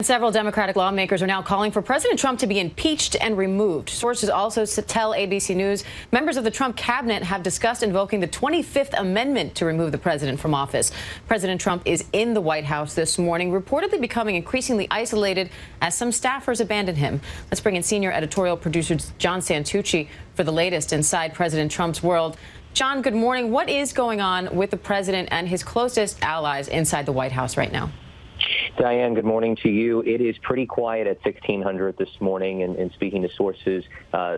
Several Democratic lawmakers are now calling for President Trump to be impeached and removed. Sources also tell ABC News members of the Trump cabinet have discussed invoking the 25th Amendment to remove the president from office. President Trump is in the White House this morning, reportedly becoming increasingly isolated as some staffers abandon him. Let's bring in senior editorial producer John Santucci for the latest inside President Trump's world. John, good morning. What is going on with the president and his closest allies inside the White House right now? Diane, good morning to you. It is pretty quiet at 1600 this morning, and speaking to sources,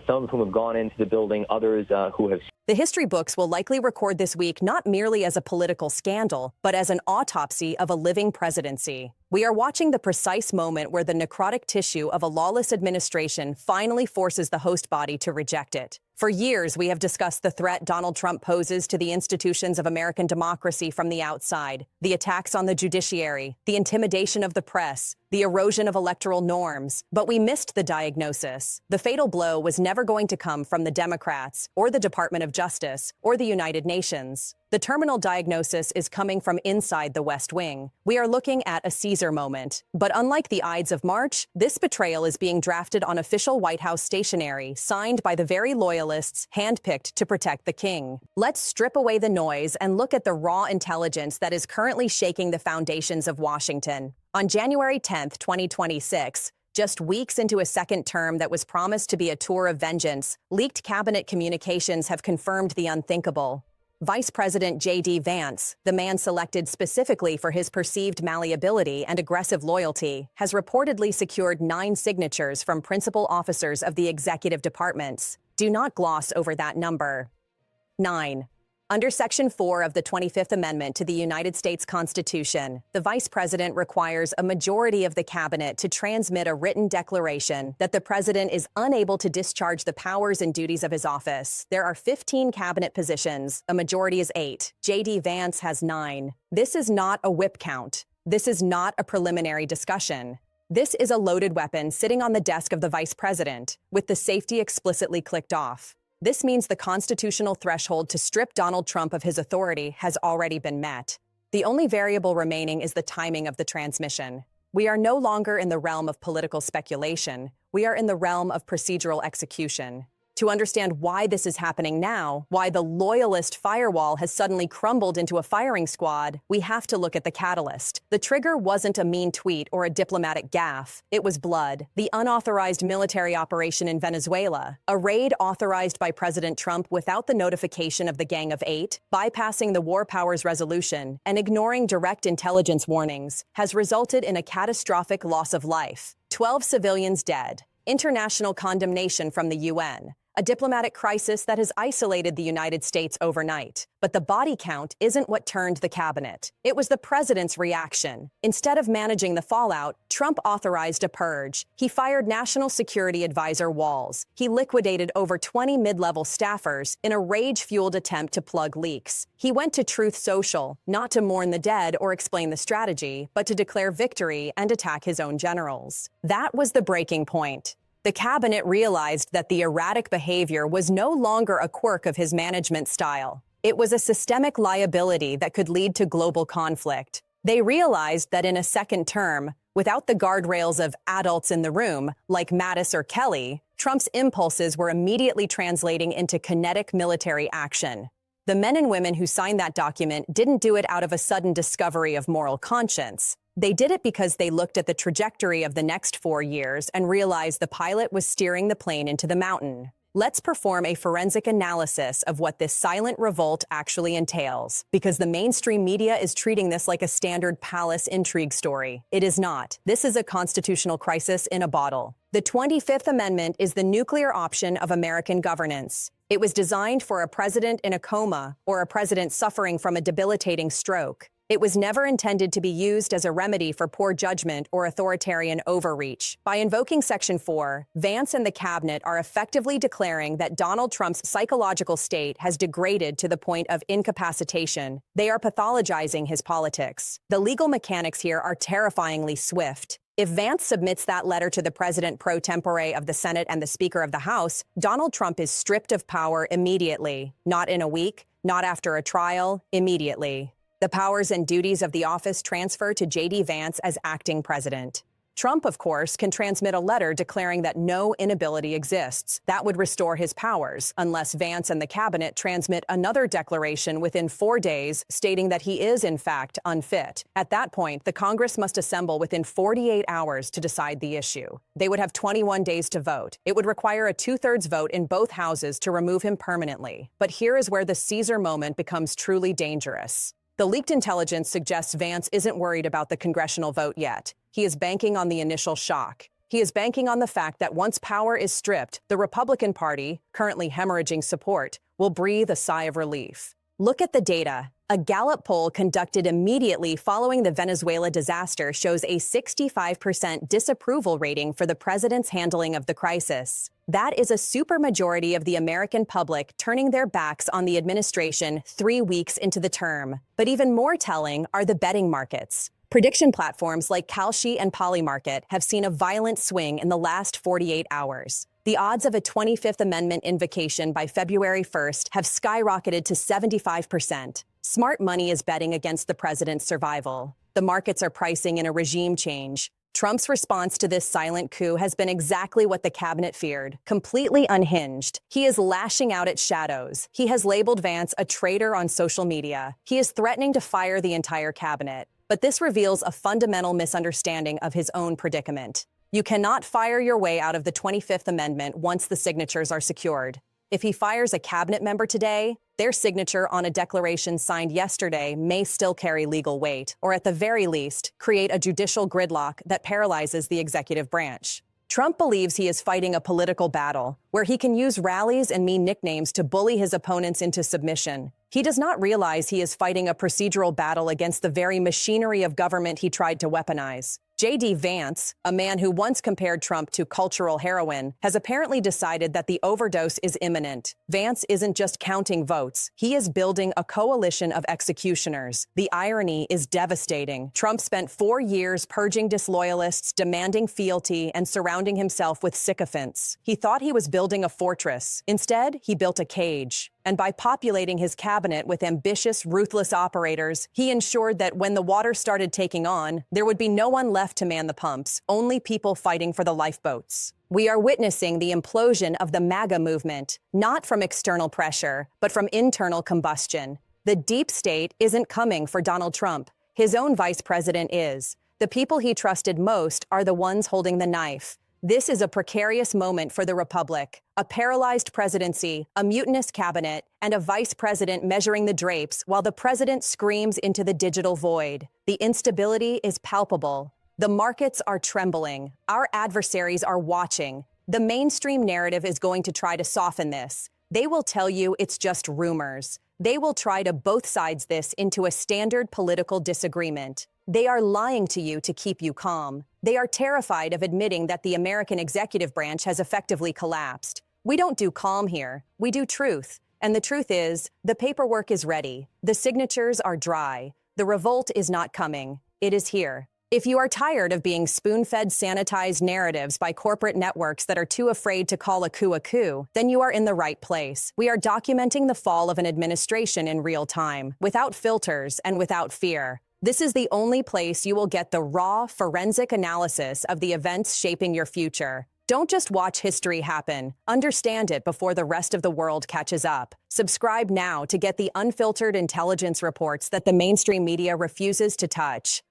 some of whom have gone into the building, others who have. The history books will likely record this week not merely as a political scandal, but as an autopsy of a living presidency. We are watching the precise moment where the necrotic tissue of a lawless administration finally forces the host body to reject it. For years, we have discussed the threat Donald Trump poses to the institutions of American democracy from the outside, the attacks on the judiciary, the intimidation of the press, the erosion of electoral norms. But we missed the diagnosis. The fatal blow was never going to come from the Democrats or the Department of Justice or the United Nations. The terminal diagnosis is coming from inside the West Wing. We are looking at a Caesar moment. But unlike the Ides of March, this betrayal is being drafted on official White House stationery, signed by the very loyalists handpicked to protect the king. Let's strip away the noise and look at the raw intelligence that is currently shaking the foundations of Washington. On January 10, 2026, just weeks into a second term that was promised to be a tour of vengeance, leaked cabinet communications have confirmed the unthinkable. Vice President J.D. Vance, the man selected specifically for his perceived malleability and aggressive loyalty, has reportedly secured 9 signatures from principal officers of the executive departments. Do not gloss over that number. 9. Under Section 4 of the 25th Amendment to the United States Constitution, the Vice President requires a majority of the cabinet to transmit a written declaration that the president is unable to discharge the powers and duties of his office. There are 15 cabinet positions. A majority is 8. J.D. Vance has 9. This is not a whip count. This is not a preliminary discussion. This is a loaded weapon sitting on the desk of the vice president, with the safety explicitly clicked off. This means the constitutional threshold to strip Donald Trump of his authority has already been met. The only variable remaining is the timing of the transmission. We are no longer in the realm of political speculation. We are in the realm of procedural execution. To understand why this is happening now, why the loyalist firewall has suddenly crumbled into a firing squad, we have to look at the catalyst. The trigger wasn't a mean tweet or a diplomatic gaffe. It was blood. The unauthorized military operation in Venezuela, a raid authorized by President Trump without the notification of the Gang of Eight, bypassing the War Powers Resolution, and ignoring direct intelligence warnings, has resulted in a catastrophic loss of life. 12 civilians dead. International condemnation from the UN. A diplomatic crisis that has isolated the United States overnight. But the body count isn't what turned the cabinet. It was the president's reaction. Instead of managing the fallout, Trump authorized a purge. He fired National Security Advisor Walls. He liquidated over 20 mid-level staffers in a rage-fueled attempt to plug leaks. He went to Truth Social, not to mourn the dead or explain the strategy, but to declare victory and attack his own generals. That was the breaking point. The cabinet realized that the erratic behavior was no longer a quirk of his management style. It was a systemic liability that could lead to global conflict. They realized that in a second term, without the guardrails of adults in the room, like Mattis or Kelly, Trump's impulses were immediately translating into kinetic military action. The men and women who signed that document didn't do it out of a sudden discovery of moral conscience. They did it because they looked at the trajectory of the next 4 years and realized the pilot was steering the plane into the mountain. Let's perform a forensic analysis of what this silent revolt actually entails, because the mainstream media is treating this like a standard palace intrigue story. It is not. This is a constitutional crisis in a bottle. The 25th Amendment is the nuclear option of American governance. It was designed for a president in a coma or a president suffering from a debilitating stroke. It was never intended to be used as a remedy for poor judgment or authoritarian overreach. By invoking Section 4, Vance and the cabinet are effectively declaring that Donald Trump's psychological state has degraded to the point of incapacitation. They are pathologizing his politics. The legal mechanics here are terrifyingly swift. If Vance submits that letter to the president pro tempore of the Senate and the Speaker of the House, Donald Trump is stripped of power immediately. Not in a week, not after a trial, immediately. The powers and duties of the office transfer to J.D. Vance as acting president. Trump, of course, can transmit a letter declaring that no inability exists. That would restore his powers, unless Vance and the cabinet transmit another declaration within 4 days stating that he is, in fact, unfit. At that point, the Congress must assemble within 48 hours to decide the issue. They would have 21 days to vote. It would require a 2/3 vote in both houses to remove him permanently. But here is where the Caesar moment becomes truly dangerous. The leaked intelligence suggests Vance isn't worried about the congressional vote yet. He is banking on the initial shock. He is banking on the fact that once power is stripped, the Republican Party, currently hemorrhaging support, will breathe a sigh of relief. Look at the data. A Gallup poll conducted immediately following the Venezuela disaster shows a 65% disapproval rating for the president's handling of the crisis. That is a supermajority of the American public turning their backs on the administration 3 weeks into the term. But even more telling are the betting markets. Prediction platforms like Kalshi and Polymarket have seen a violent swing in the last 48 hours. The odds of a 25th Amendment invocation by February 1st have skyrocketed to 75%. Smart money is betting against the president's survival. The markets are pricing in a regime change. Trump's response to this silent coup has been exactly what the cabinet feared, completely unhinged. He is lashing out at shadows. He has labeled Vance a traitor on social media. He is threatening to fire the entire cabinet. But this reveals a fundamental misunderstanding of his own predicament. You cannot fire your way out of the 25th Amendment once the signatures are secured. If he fires a cabinet member today, their signature on a declaration signed yesterday may still carry legal weight, or at the very least, create a judicial gridlock that paralyzes the executive branch. Trump believes he is fighting a political battle, where he can use rallies and mean nicknames to bully his opponents into submission. He does not realize he is fighting a procedural battle against the very machinery of government he tried to weaponize. J.D. Vance, a man who once compared Trump to cultural heroin, has apparently decided that the overdose is imminent. Vance isn't just counting votes. He is building a coalition of executioners. The irony is devastating. Trump spent 4 years purging disloyalists, demanding fealty, and surrounding himself with sycophants. He thought he was building a fortress. Instead, he built a cage. And by populating his cabinet with ambitious, ruthless operators, he ensured that when the water started taking on, there would be no one left to man the pumps, only people fighting for the lifeboats. We are witnessing the implosion of the MAGA movement, not from external pressure, but from internal combustion. The deep state isn't coming for Donald Trump. His own vice president is. The people he trusted most are the ones holding the knife. This is a precarious moment for the Republic. A paralyzed presidency, a mutinous cabinet, and a vice president measuring the drapes while the president screams into the digital void. The instability is palpable. The markets are trembling. Our adversaries are watching. The mainstream narrative is going to try to soften this. They will tell you it's just rumors. They will try to both sides this into a standard political disagreement. They are lying to you to keep you calm. They are terrified of admitting that the American executive branch has effectively collapsed. We don't do calm here. We do truth. And the truth is, the paperwork is ready. The signatures are dry. The revolt is not coming. It is here. If you are tired of being spoon-fed sanitized narratives by corporate networks that are too afraid to call a coup, then you are in the right place. We are documenting the fall of an administration in real time, without filters and without fear. This is the only place you will get the raw, forensic analysis of the events shaping your future. Don't just watch history happen. Understand it before the rest of the world catches up. Subscribe now to get the unfiltered intelligence reports that the mainstream media refuses to touch.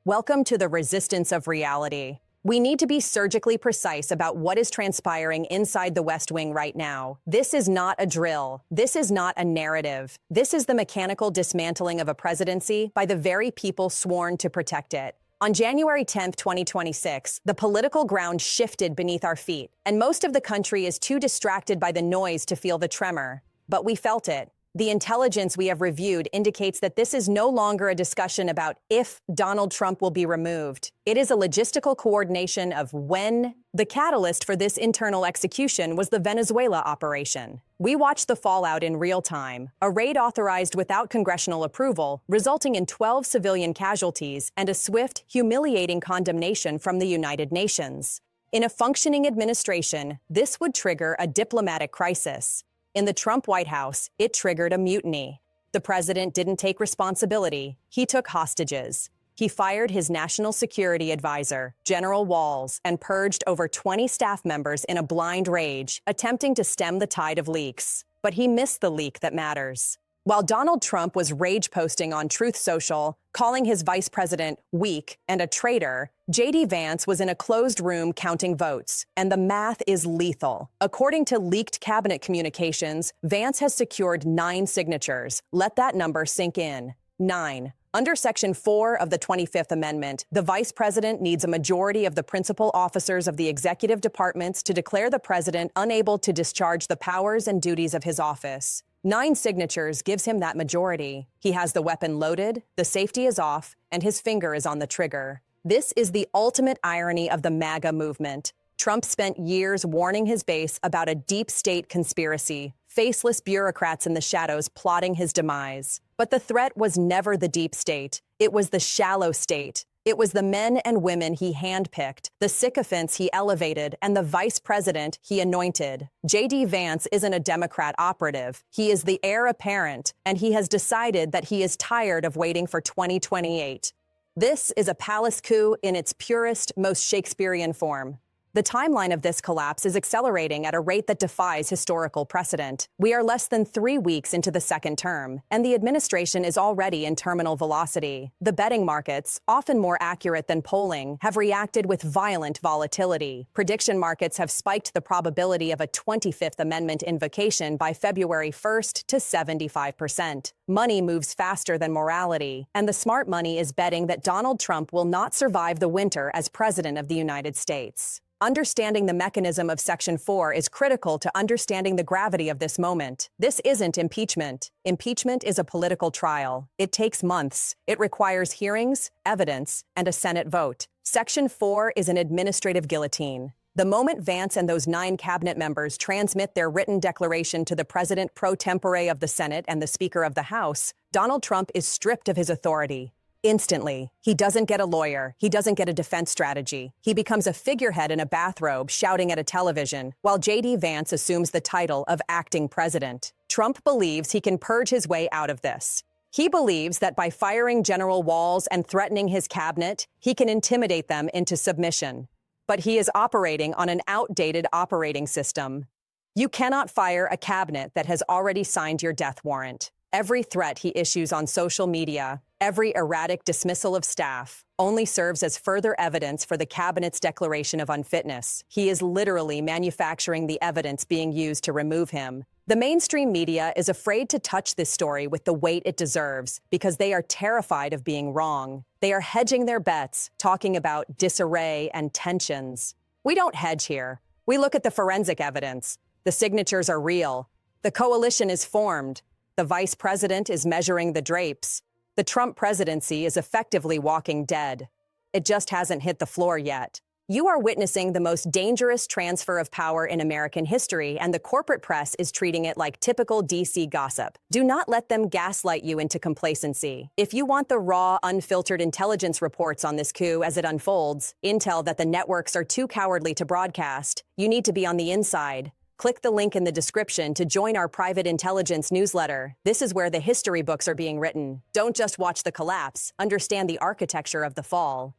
Welcome to the resistance of reality. We need to be surgically precise about what is transpiring inside the West Wing right now. This is not a drill. This is not a narrative. This is the mechanical dismantling of a presidency by the very people sworn to protect it. On January 10, 2026, the political ground shifted beneath our feet, and most of the country is too distracted by the noise to feel the tremor. But we felt it. The intelligence we have reviewed indicates that this is no longer a discussion about if Donald Trump will be removed. It is a logistical coordination of when. The catalyst for this internal execution was the Venezuela operation. We watched the fallout in real time, a raid authorized without congressional approval, resulting in 12 civilian casualties and a swift, humiliating condemnation from the United Nations. In a functioning administration, this would trigger a diplomatic crisis. In the Trump White House, it triggered a mutiny. The president didn't take responsibility. He took hostages. He fired his national security advisor, General Walls, and purged over 20 staff members in a blind rage, attempting to stem the tide of leaks. But he missed the leak that matters. While Donald Trump was rage posting on Truth Social, calling his vice president weak and a traitor, J.D. Vance was in a closed room counting votes, and the math is lethal. According to leaked cabinet communications, Vance has secured 9 signatures. Let that number sink in. 9. Under Section 4 of the 25th Amendment, the vice president needs a majority of the principal officers of the executive departments to declare the president unable to discharge the powers and duties of his office. 9 signatures gives him that majority. He has the weapon loaded, the safety is off, and his finger is on the trigger. This is the ultimate irony of the MAGA movement. Trump spent years warning his base about a deep state conspiracy, faceless bureaucrats in the shadows plotting his demise. But the threat was never the deep state. It was the shallow state. It was the men and women he handpicked, the sycophants he elevated, and the vice president he anointed. J.D. Vance isn't a Democrat operative. He is the heir apparent, and he has decided that he is tired of waiting for 2028. This is a palace coup in its purest, most Shakespearean form. The timeline of this collapse is accelerating at a rate that defies historical precedent. We are less than 3 weeks into the second term, and the administration is already in terminal velocity. The betting markets, often more accurate than polling, have reacted with violent volatility. Prediction markets have spiked the probability of a 25th Amendment invocation by February 1st to 75%. Money moves faster than morality, and the smart money is betting that Donald Trump will not survive the winter as President of the United States. Understanding the mechanism of Section 4 is critical to understanding the gravity of this moment. This isn't impeachment. Impeachment is a political trial. It takes months. It requires hearings, evidence, and a Senate vote. Section 4 is an administrative guillotine. The moment Vance and those 9 cabinet members transmit their written declaration to the president pro tempore of the Senate and the Speaker of the House, Donald Trump is stripped of his authority. Instantly. He doesn't get a lawyer. He doesn't get a defense strategy. He becomes a figurehead in a bathrobe shouting at a television, while J.D. Vance assumes the title of acting president. Trump believes he can purge his way out of this. He believes that by firing General Walls and threatening his cabinet, he can intimidate them into submission. But he is operating on an outdated operating system. You cannot fire a cabinet that has already signed your death warrant. Every threat he issues on social media, every erratic dismissal of staff, only serves as further evidence for the cabinet's declaration of unfitness. He is literally manufacturing the evidence being used to remove him. The mainstream media is afraid to touch this story with the weight it deserves because they are terrified of being wrong. They are hedging their bets, talking about disarray and tensions. We don't hedge here. We look at the forensic evidence. The signatures are real. The coalition is formed. The vice president is measuring the drapes. The Trump presidency is effectively walking dead. It just hasn't hit the floor yet. You are witnessing the most dangerous transfer of power in American history, and the corporate press is treating it like typical DC gossip. Do not let them gaslight you into complacency. If you want the raw, unfiltered intelligence reports on this coup as it unfolds, intel that the networks are too cowardly to broadcast, you need to be on the inside. Click the link in the description to join our private intelligence newsletter. This is where the history books are being written. Don't just watch the collapse, understand the architecture of the fall.